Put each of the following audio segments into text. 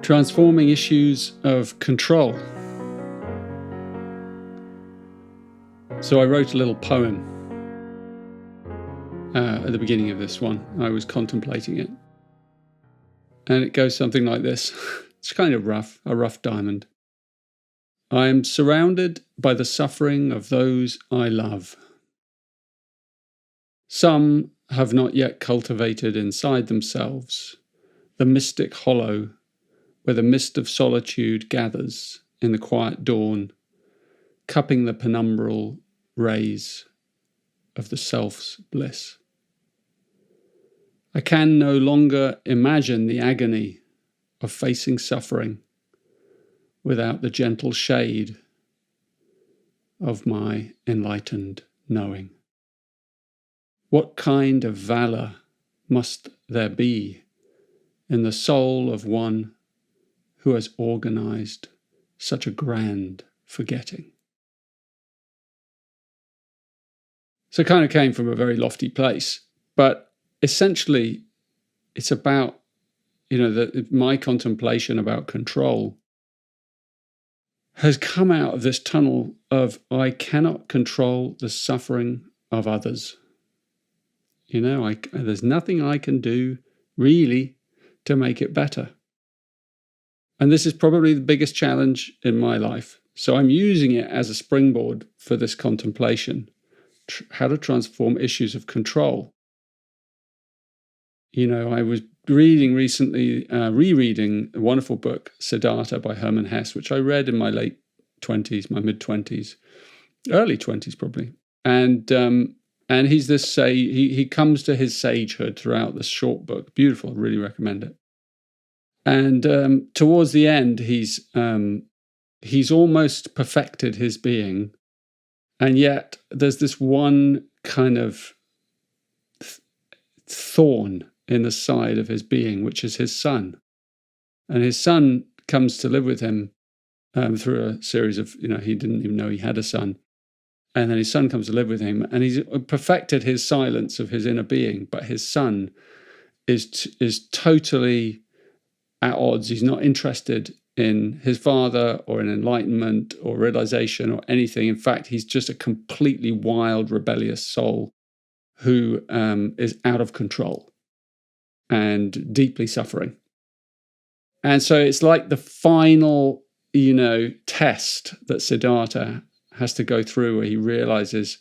Transforming issues of control. So I wrote a little poem at the beginning of this one. I was contemplating it. And it goes something like this. It's kind of rough, a rough diamond. I am surrounded by the suffering of those I love. Some have not yet cultivated inside themselves the mystic hollow where the mist of solitude gathers in the quiet dawn, cupping the penumbral rays of the self's bliss. I can no longer imagine the agony of facing suffering without the gentle shade of my enlightened knowing. What kind of valor must there be in the soul of one who has organized such a grand forgetting? So it kind of came from a very lofty place, but essentially it's about, my contemplation about control has come out of this tunnel of I cannot control the suffering of others. There's nothing I can do really to make it better. And this is probably the biggest challenge in my life. So I'm using it as a springboard for this contemplation, how to transform issues of control. I was reading recently, rereading a wonderful book, Siddhartha by Hermann Hesse, which I read in my late 20s, my mid-20s, early 20s probably. And he's this he comes to his sagehood throughout this short book. Beautiful, I really recommend it. And towards the end, he's almost perfected his being, and yet there's this one kind of thorn in the side of his being, which is his son. And his son comes to live with him through a series of, he didn't even know he had a son. And then his son comes to live with him, and he's perfected his silence of his inner being, but his son is totally at odds. He's not interested in his father or in enlightenment or realization or anything. In fact, he's just a completely wild, rebellious soul who is out of control and deeply suffering. And so it's like the final, test that Siddhartha has to go through, where he realizes,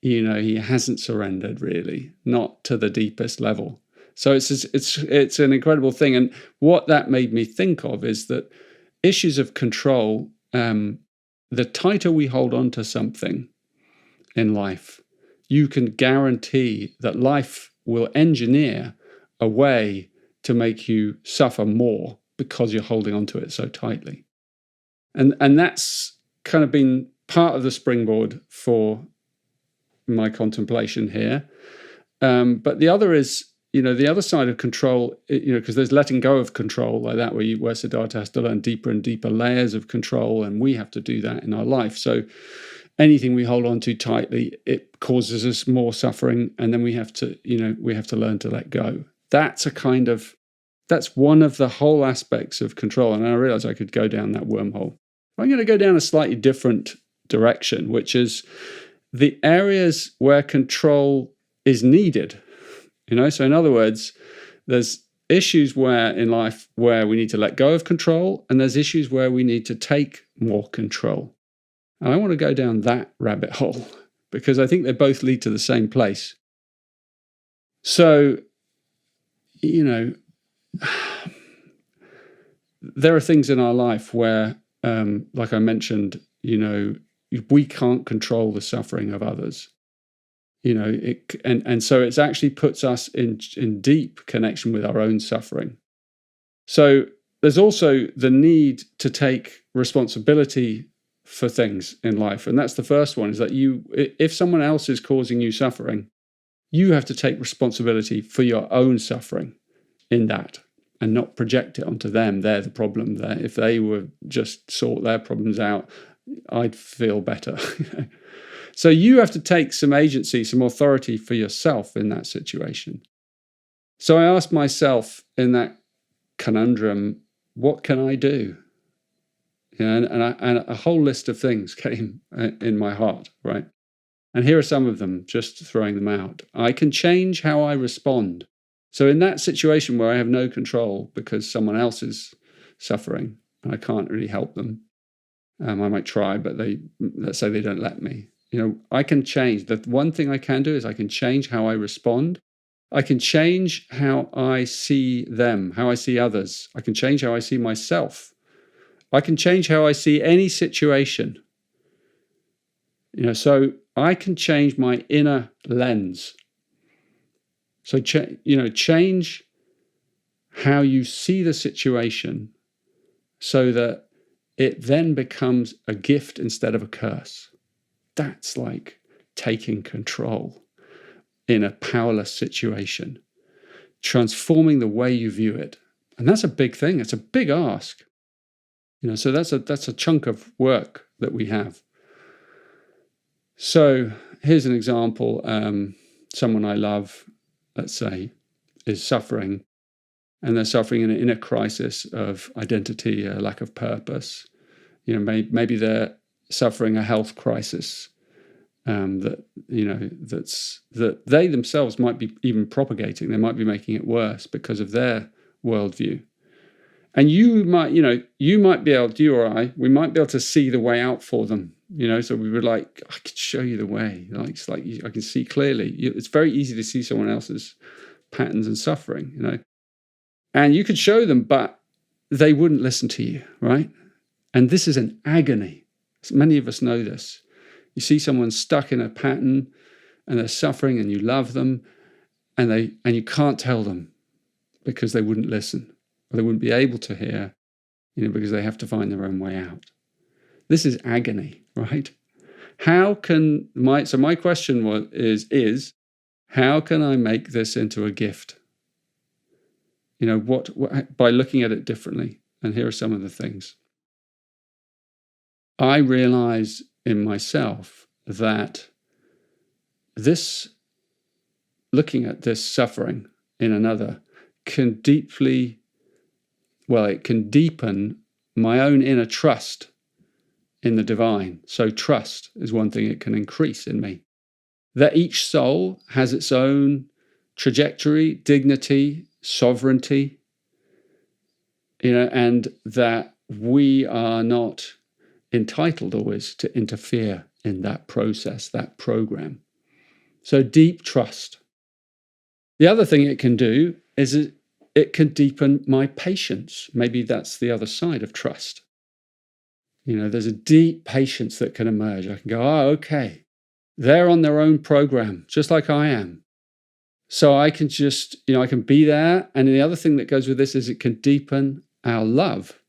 he hasn't surrendered really, not to the deepest level. So it's an incredible thing. And what that made me think of is that issues of control, the tighter we hold on to something in life, you can guarantee that life will engineer a way to make you suffer more because you're holding on to it so tightly. And that's kind of been part of the springboard for my contemplation here. But the other is, the other side of control, because there's letting go of control like that, where Siddhartha has to learn deeper and deeper layers of control, and we have to do that in our life. So anything we hold on to tightly, it causes us more suffering, and then we have to learn to let go. That's one of the whole aspects of control. And I realized I could go down that wormhole. I'm going to go down a slightly different direction, which is the areas where control is needed. So in other words, there's issues in life where we need to let go of control, and there's issues where we need to take more control. And I want to go down that rabbit hole because I think they both lead to the same place. So, there are things in our life where, like I mentioned, we can't control the suffering of others. And so it actually puts us in deep connection with our own suffering. So there's also the need to take responsibility for things in life. And that's the first one, is that if someone else is causing you suffering, you have to take responsibility for your own suffering in that and not project it onto them. They're the problem. If they would just sort their problems out, I'd feel better. So you have to take some agency, some authority for yourself in that situation. So I asked myself in that conundrum, what can I do? And a whole list of things came in my heart, right? And here are some of them, just throwing them out. I can change how I respond. So in that situation where I have no control because someone else is suffering and I can't really help them, I might try, but let's say they don't let me. I can change. The one thing I can do is I can change how I respond. I can change how I see them, how I see others. I can change how I see myself. I can change how I see any situation. So I can change my inner lens. So, change how you see the situation so that it then becomes a gift instead of a curse. That's like taking control in a powerless situation, transforming the way you view it. And that's a big thing. It's a big ask. So that's a chunk of work that we have. So here's an example. Someone I love, let's say, is suffering, and they're suffering in an inner crisis of identity, a lack of purpose. Maybe they're suffering a health crisis that they themselves might be even propagating. They might be making it worse because of their worldview. And you might be able, you or I, we might be able to see the way out for them. So we were like, I could show you the way. It's like I can see clearly. It's very easy to see someone else's patterns and suffering, and you could show them, but they wouldn't listen to you, right? And this is an agony. Many of us know this. You see someone stuck in a pattern and they're suffering and you love them and you can't tell them because they wouldn't listen, or they wouldn't be able to hear, because they have to find their own way out. This is agony, right? My question is how can I make this into a gift? By looking at it differently. And here are some of the things. I realize in myself that looking at this suffering in another can deepen my own inner trust in the divine. So trust is one thing it can increase in me. That each soul has its own trajectory, dignity, sovereignty, and that we are not entitled always to interfere in that process, that program. So deep trust. The other thing it can do is it can deepen my patience. Maybe that's the other side of trust. There's a deep patience that can emerge. I can go, okay, they're on their own program, just like I am. So I can just, I can be there. And the other thing that goes with this is it can deepen our love,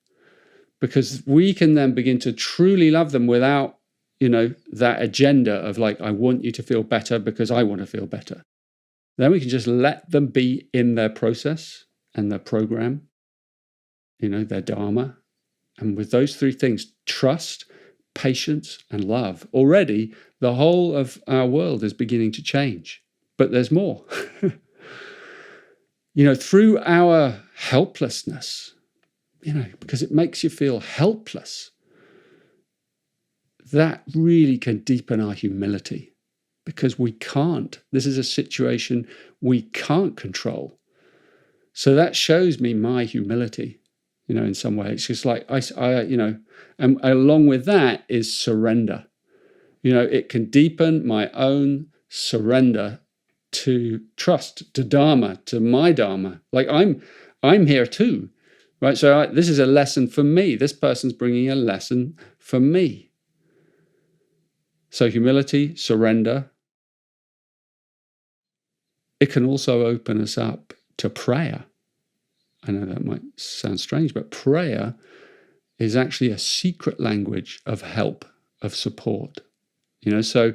because we can then begin to truly love them without, that agenda of like, I want you to feel better because I want to feel better. Then we can just let them be in their process and their program, their dharma. And with those three things, trust, patience, and love, already the whole of our world is beginning to change. But there's more. Through our helplessness, because it makes you feel helpless, that really can deepen our humility, because we can't. This is a situation we can't control. So that shows me my humility, in some way. It's just like, and along with that is surrender. It can deepen my own surrender to trust, to dharma, to my dharma. Like I'm here too, right? So this is a lesson for me. This person's bringing a lesson for me. So humility, surrender. It can also open us up to prayer. I know that might sound strange, but prayer is actually a secret language of help, of support. So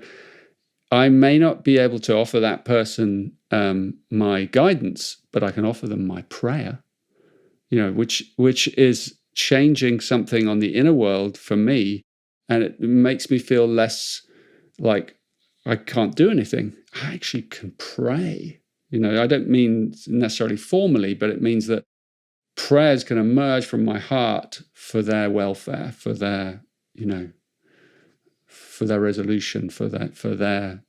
I may not be able to offer that person my guidance, but I can offer them my prayer, which is changing something on the inner world for me, and it makes me feel less like I can't do anything. I actually can pray. I don't mean necessarily formally, but it means that prayers can emerge from my heart for their welfare, for their, for their resolution, for their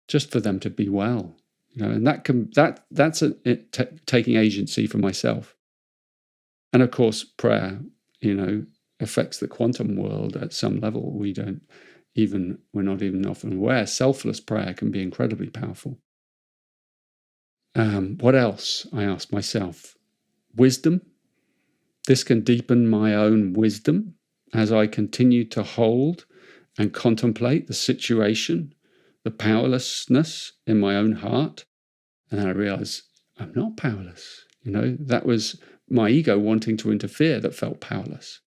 just for them to be well, and that's taking agency for myself. And of course, prayer, affects the quantum world at some level. We're not even often aware. Selfless prayer can be incredibly powerful. What else? I ask myself. Wisdom. This can deepen my own wisdom as I continue to hold and contemplate the situation, the powerlessness in my own heart. And then I realize I'm not powerless. That was my ego wanting to interfere that felt powerless.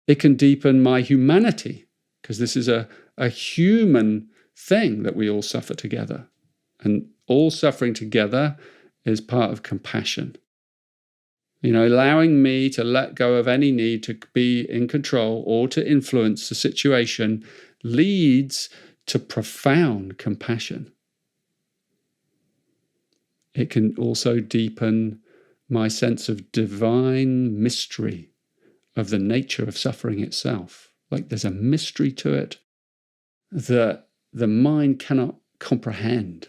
It can deepen my humanity, because this is a human thing that we all suffer together. And all suffering together is part of compassion. Allowing me to let go of any need to be in control or to influence the situation leads to profound compassion. It can also deepen my sense of divine mystery of the nature of suffering itself. Like there's a mystery to it that the mind cannot comprehend.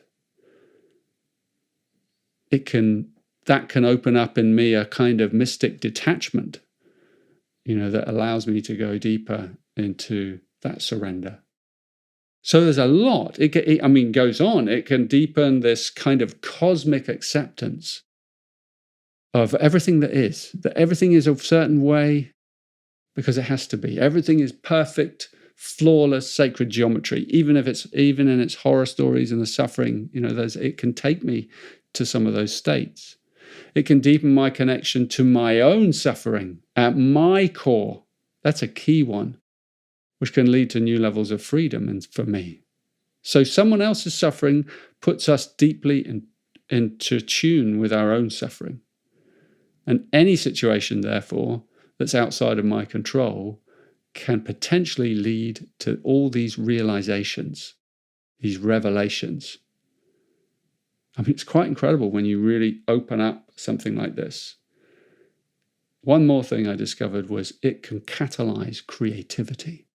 That can open up in me a kind of mystic detachment, that allows me to go deeper into that surrender. So there's a lot. It goes on. It can deepen this kind of cosmic acceptance of everything that everything is a certain way because it has to be. Everything is perfect, flawless, sacred geometry. Even in its horror stories and the suffering, it can take me to some of those states. It can deepen my connection to my own suffering at my core. That's a key one, which can lead to new levels of freedom for me. So someone else's suffering puts us deeply into tune with our own suffering. And any situation, therefore, that's outside of my control can potentially lead to all these realizations, these revelations. It's quite incredible when you really open up something like this. One more thing I discovered was it can catalyze creativity.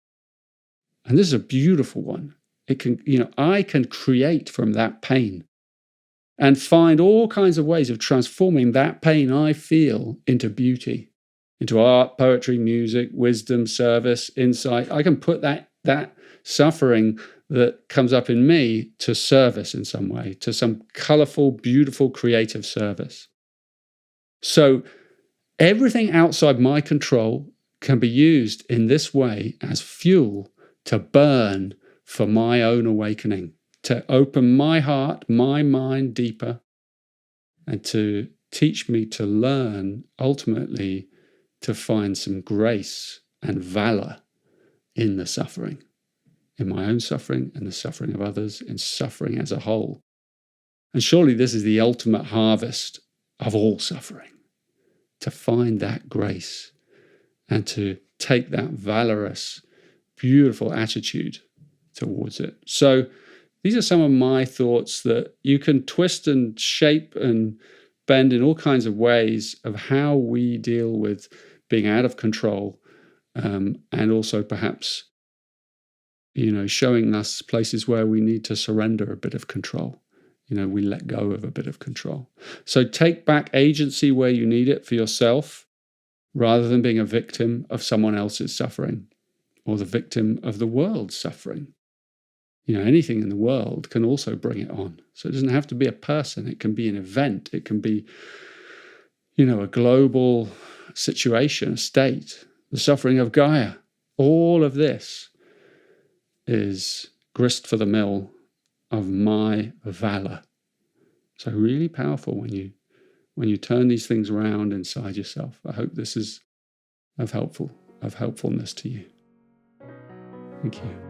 And this is a beautiful one. I can create from that pain and find all kinds of ways of transforming that pain I feel into beauty, into art, poetry, music, wisdom, service, insight. I can put that suffering that comes up in me to service in some way, to some colorful, beautiful, creative service. So everything outside my control can be used in this way as fuel to burn for my own awakening, to open my heart, my mind deeper, and to teach me to learn, ultimately, to find some grace and valor in the suffering, in my own suffering and the suffering of others, in suffering as a whole. And surely this is the ultimate harvest of all suffering, to find that grace and to take that valorous, beautiful attitude towards it. So these are some of my thoughts that you can twist and shape and bend in all kinds of ways of how we deal with being out of control, and also perhaps, showing us places where we need to surrender a bit of control. We let go of a bit of control. So take back agency where you need it for yourself, rather than being a victim of someone else's suffering or the victim of the world's suffering. Anything in the world can also bring it on. So it doesn't have to be a person. It can be an event. It can be, a global situation, a state, the suffering of Gaia. All of this is grist for the mill of my valor. So really powerful when you turn these things around inside yourself. I hope this is of helpfulness to you. Thank you.